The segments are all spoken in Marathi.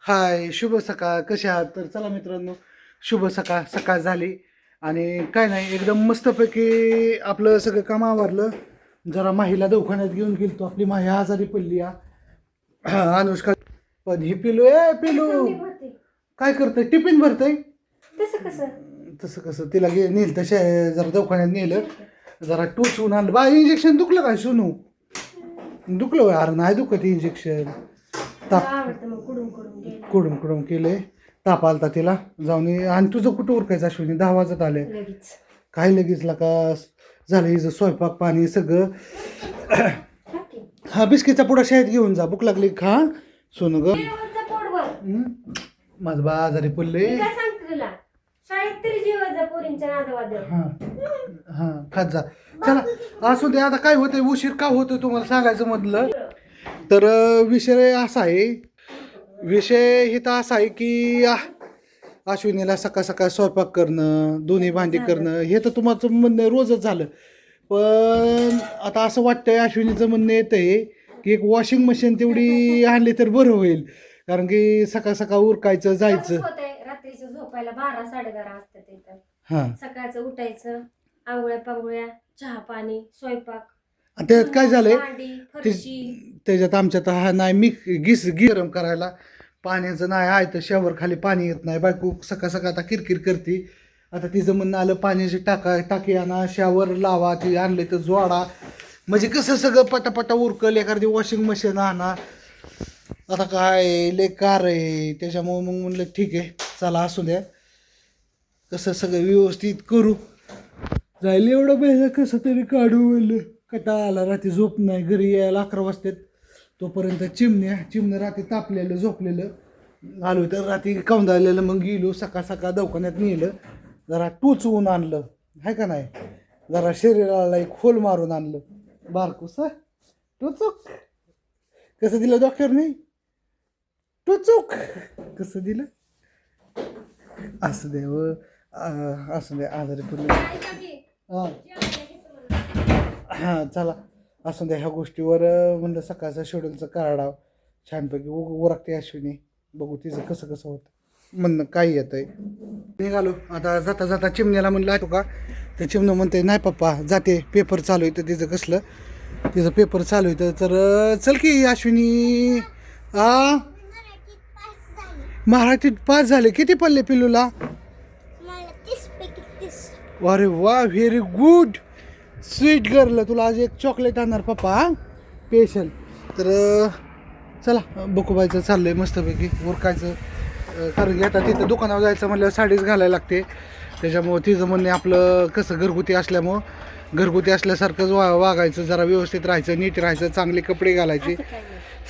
हाय, शुभ सकाळ. कसे आहात? तर चला मित्रांनो, शुभ सकाळ. सकाळ झाली आणि काय नाही, एकदम मस्तपैकी आपलं सगळं काम आवरलं. जरा माहीला दवाखान्यात घेऊन गेलतो. आपली माही आजारी पडली अनुष्का. पण ही पिलू, पिलू काय करतंय? टिफिन भरतंय. तसं कसं तसं कसं तिला नेलं तशा जरा दवाखान्यात नेलं. जरा टोचून आणलं. बा इंजेक्शन दुखलं काय सोनू? दुखलं होय? अरे नाही दुखत इंजेक्शन. ताप आवडतं मग कुडून कुडून गेलं कुडून कुडून केले. ताप आलता तिला जाऊन. आणि तुझं कुठं उरकायचं अश्विनी? 10 वाजत आले. लगेच काय लगेच का झालं हिचं स्वयंपाक पाणी सगळं. टाकी. हा बिस्किटचा पुडा शाळेत घेऊन जा, भूक लागली खा सोनं ग. जेवायचं पोटभर. माझं बा आजारी पडले. मी काय सांगते तुला, शाळेत तरी जेवायचं पोरींच्या नादवाद. हा हा खात जा. चला असू दे. आता काय होतंय, उशीर का होतोय तुम्हाला सांगायचं म्हटलं तर विषय असा आहे. विषय हे तर असा आहे की अश्विनीला सकाळ सकाळ स्वयंपाक करणं, दोन्ही भांडी करणं, हे तर तुमचं म्हणणं रोजच झालं. पण आता असं वाटतंय, अश्विनीचं म्हणणं येतं आहे की एक वॉशिंग मशीन तेवढी आणली तर बरं होईल. कारण की सकाळ सकाळ उरकायचं जायचं. होतंय रात्रीचं झोपायला 12-12:30 असतात इथं. हां, सकाळचं उठायचं, आंघोळ्या पांघोळ्या, चहा पाणी, स्वयंपाक, त्याच्यात काय झालंय, भांडी, फरशी. त्याच्यात आमच्यात हा नाही, मी गरम करायला पाण्याचं नाही आहे, तर शॉवर खाली पाणी येत नाही. बायको सकाळ सकाळ आता किरकिर करते. आता तिचं म्हणणं आलं पाण्याची टाकी आणा, शॉवर लावा, ती आणले तर जोडा, म्हणजे कसं सगळं पटापटा उरकल. एखादी वॉशिंग मशीन आणा. आता काय लय कार आहे, त्याच्यामुळं मग म्हणलं ठीक आहे चला असू द्या, कसं सगळं व्यवस्थित करू. जायला एवढं पैसा कसं तरी काढू म्हणलं. कंटाळा आला, रात्री झोप नाही. घरी यायला 11 वाजतात. तोपर्यंत चिमण्या रात्री तापलेलं झोपलेलं आलो, तर रात्री कौंदाळलेलं. मग गेलो सकाळ सकाळ दवाखान्यात नेलं. जरा टोचवून आणलं, आहे का नाही, जरा शरीराला एक खोल मारून आणलं. बारकूस टोचूक कसं दिलं डॉक्टरने? टोचूक कसं दिलं? असं दे व असं दे. आजारी पडले. हां हां चला असं द्या. ह्या गोष्टीवर म्हणलं सकाळचा शेड्यूलचं काढावं छानपैकी. उरकते अश्विनी, बघू तिचं कसं कसं होतं. म्हणणं काय येतं आहे. निघालो आता. जाता जाता चिमण्याला म्हणलं आहे का, तर चिमणं म्हणते नाही पप्पा जाते, पेपर चालू आहे. तर तिचं कसलं, तिचं पेपर चालू आहे. तर चल की अश्विनी. मराठीत 5 झाले. किती पडले पिल्लूला? अरे वा, व्हेरी गुड, स्वीट गर्ल. तुला आज एक चॉकलेट आणणार पप्पा स्पेशल. तर चला बकुबाईचं चाललंय मस्तपैकी उरकायचं. कारण की आता तिथं दुकानावर जायचं म्हणल्यावर साडीच घालायला लागते. त्याच्यामुळं तिचं म्हणणे आपलं कसं घरगुती असल्यासारखंच वागायचं, जरा व्यवस्थित राहायचं, नीट राहायचं, चांगले कपडे घालायचे,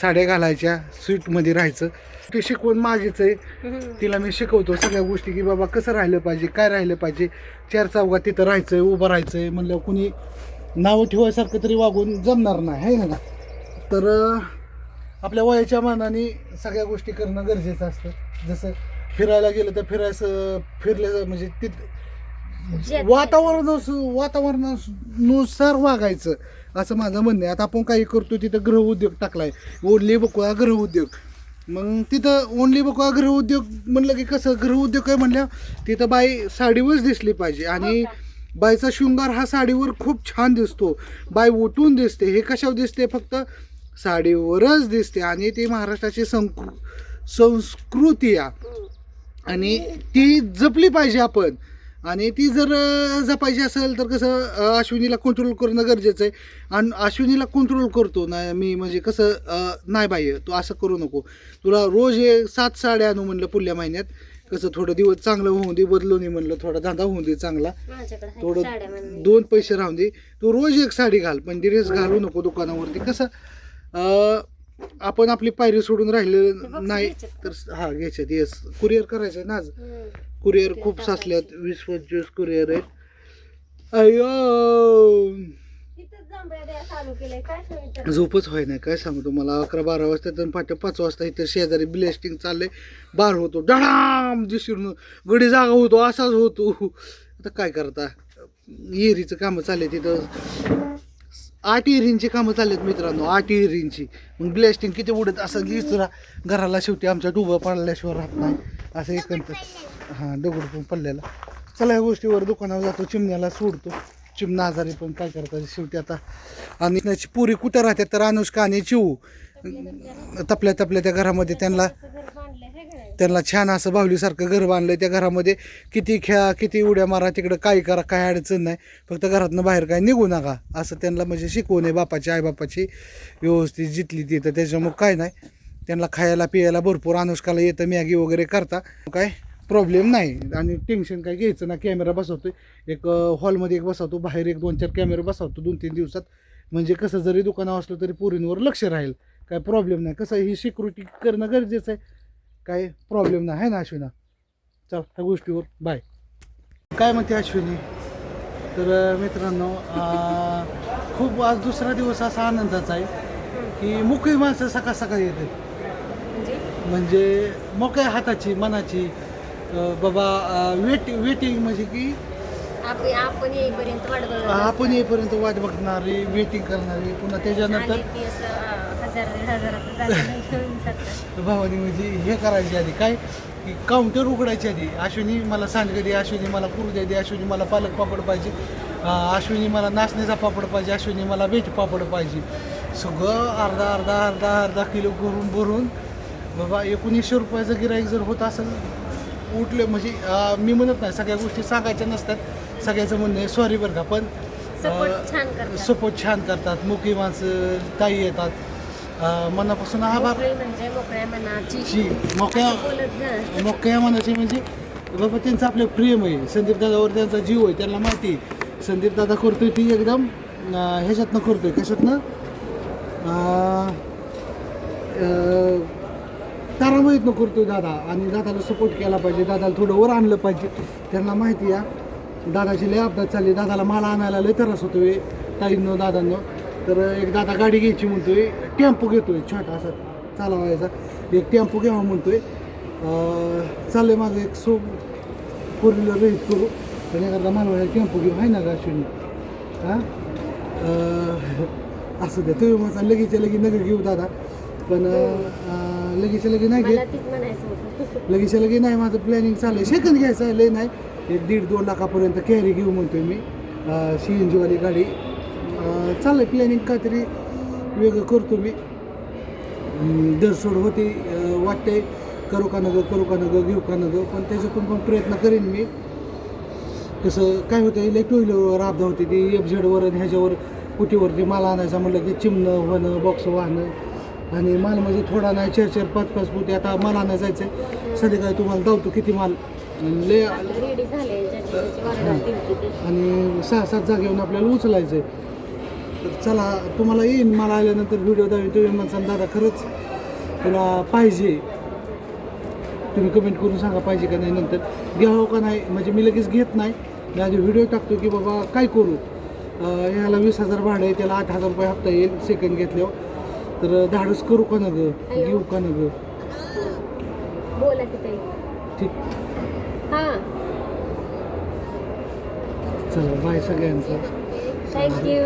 साड्या घालायच्या, स्वीटमध्ये राहायचं. ते शिकवण माझीच आहे. तिला मी शिकवतो सगळ्या गोष्टी की बाबा कसं राहिलं पाहिजे, काय राहिलं पाहिजे. 4 चौघात तिथं राहायचं, उभं राहायचं म्हणलं कुणी नावं ठेवायसारखं तरी वागून जमणार नाही, आहे ना. तर आपल्या वयाच्या मानाने सगळ्या गोष्टी करणं गरजेचं असतं. जसं फिरायला गेलं तर फिरलं म्हणजे तिथं वातावरणानुसार वागायचं, असं माझं म्हणणं आहे. आता आपण काही करतो, तिथं गृहउद्योग टाकलाय, ओढली बकुळा गृहउद्योग. मग तिथं ओनली बघा गृहउद्योग म्हणलं की कसं, गृहउद्योग काय म्हणलं तिथं बाई साडीवरच दिसली पाहिजे. आणि बाईचा शृंगार हा साडीवर खूप छान दिसतो. बाई उठून दिसते. हे कशावर दिसते? फक्त साडीवरच दिसते. आणि ती महाराष्ट्राची संस्कृती आहे आणि ती जपली पाहिजे आपण. आणि ती जर जपायची असेल तर कसं अश्विनीला कंट्रोल करणं गरजेचं आहे. आणि अश्विनीला कंट्रोल करतो ना मी, म्हणजे कसं नाही बाई तू असं करू नको, तुला रोज 7 साड्या आणू म्हणलं पुढल्या महिन्यात. कसं थोडं दिवस चांगलं होऊन दे, बदलून म्हणलं, थोडा धंदा होऊन दे चांगला, थोडं 2 पैसे राहून दे. तू रोज 1 साडी घाल, पण ड्रेस घालू नको दुकानावरती. कसं आपण आपली पायरी सोडून राहिलं नाही तर हा घ्यायच्यात. येस, कुरिअर करायचं ना आज. कुरिअर खूप साचल्यात, 20-25 कुरिअर आहेत. अयो झोपच व्हाय नाही, काय सांगू तुम्हाला. 11-12 वाजता तर 5 वाजता इथं शेजारी ब्लेस्टिंग चाललंय. बार होतो डडाम दिसून, गडी जागा होतो, असाच होतो. आता काय करता, येरीचं कामं चालले तिथं. 8 इरींची कामं चाललेत मित्रांनो, 8 इरींची. मग ब्लास्टिंग किती उडत असं की जरा घराला शेवटी आमच्या डुबं पडल्याशिवाय राहत नाही असं एकंदर. हां, दगड पण पडलेला. चला या गोष्टीवर दुकानावर जातो, चिमण्याला सोडतो. चिमणा आजारी पण काय करतात शेवटी आता. आणि त्याची पुरी कुठं राहतात तर अनुष्का आणि चिऊ तपल्या त्या घरामध्ये त्यांना छान असं बाहुलीसारखं घर बांधलं. त्या घरामध्ये किती खेळा, किती उड्या मारा, तिकडं काही करा, काय अडचण नाही. फक्त घरातनं बाहेर काय निघू नका असं त्यांना म्हणजे शिकवून आहे बापाची, आईबापाची व्यवस्थित जिथली तिथं. त्याच्यामुळं काय नाही, त्यांना खायला पियाला भरपूर. अनुष्काला येतं मॅगी वगैरे करता, काय प्रॉब्लेम नाही. आणि टेन्शन काय घ्यायचं ना. कॅमेरा बसवतो एक हॉलमध्ये, एक बसवतो बाहेर, एक 2-4 कॅमेरे बसवतो 2-3 दिवसात. म्हणजे कसं जरी दुकानावर असलं तरी पोरींवर लक्ष राहील, काय प्रॉब्लेम नाही. कसं ही सिक्युरिटी करणं गरजेचं आहे, काय प्रॉब्लेम नाही आहे ना अश्विना. चल ह्या गोष्टीवर बाय. काय म्हणते अश्विनी? तर मित्रांनो, खूप आज दुसरा दिवस असा आनंदाचा आहे की मोकळी माणसं सकाळ सकाळी येतात. म्हणजे मोकळ्या हाताची, मनाची. बाबा वेटिंग म्हणजे की आपण येईपर्यंत वाट बघत आपण येईपर्यंत वाट बघणारी, वेटिंग करणारी. पुन्हा त्याच्यानंतर भावानी म्हणजे हे करायच्या आधी काय की काउंटर उघडायच्या आधी अश्विनी मला सांडगं दे, अश्विनी मला कुरड्या दे, अश्विनी मला पालक पापड पाहिजे, अश्विनी मला नाचणीचा पापड पाहिजे, अश्विनी मला बेट पापड पाहिजे. सगळं अर्धा किलो करून भरून. बाबा 1900 रुपयाचं गिराईक जर होत असेल उठले म्हणजे मी म्हणत नाही सगळ्या गोष्टी सांगायच्या नसतात, सगळ्याचं म्हणणं आहे सॉरी बरं का. पण सपोर्ट छान करतात. मोकळी माणसं ताई येतात, मनापासून आभार. म्हणजे मोकळ्या मनाची म्हणजे बाबा त्यांचं आपलं प्रेम आहे. संदीप दादावर त्यांचा जीव आहे, त्यांना माहिती आहे. संदीप दादा करतोय ती एकदम ह्याच्यातनं करतोय, कशातनं तारामळीतनं करतोय दादा. आणि दादाला सपोर्ट केला पाहिजे, दादाला थोडं वर आणलं पाहिजे. त्यांना माहिती आहे दादाची लय अपघात चालली, दादाला माल आणायला लय त्रास होतोय ताईंनो दादांनो. तर एक दादा गाडी घ्यायची म्हणतोय, टेम्पो घेतोय छोटा असा चालवायचा, एक टेम्पो घ्यावा म्हणतोय. चाललंय माझं एक 4 व्हीलर रहित करू, पण एखादा मालवायला टेम्पो घेऊ आहे ना का अश्विनी? हां, असं द्या तुम्ही माझा लगेच नगर घेऊ दादा. पण लगेच नाही घेत, लगेच नाही. माझं प्लॅनिंग चालू आहे सेकंड घ्यायचं आहे, लय नाही. 1-1.5-2 लाखापर्यंत कॅरी घेऊ म्हणतोय मी, CNG वाली गाडी. चाललंय प्लॅनिंग, काहीतरी वेगळं करतो मी. दरसोड होती वाटते करू का नको, घेऊ का नको. पण त्याच्यातून पण प्रयत्न करेन मी. कसं काय होतं, इलेक्ट टू व्हीलरवर अपघात होते ती FZ-वर आणि ह्याच्यावर कुटीवरती माल आणायचा म्हटलं की चिमणं होणं, बॉक्स वाहणं. आणि माल म्हणजे थोडा नाही, 4-4, 5-5 फुटी. आता माल आणायला जायचं आहे संध्याकाळी, तुम्हाला धावतो किती माल लय. आणि 6-7 जागेवरून आपल्याला उचलायचं आहे. तर चला तुम्हाला येईन मला आल्यानंतर व्हिडिओ दावी. तुम्ही म्हणसान दादा खरंच तुला पाहिजे, तुम्ही कमेंट करून सांगा पाहिजे का नाही. नंतर घ्यावं का नाही म्हणजे मी लगेच घेत नाही, मी आधी व्हिडिओ टाकतो की बाबा काय करू. ह्याला 20,000 भाडं आहे, त्याला 8,000 रुपये हप्ता येईल सेकंड घेतल्यावर. तर धाडस करू का न गं, घेऊ का न गं? बोला की ताई. ठीक, हां, चला बाय सगळ्यांचं. थँक्यू.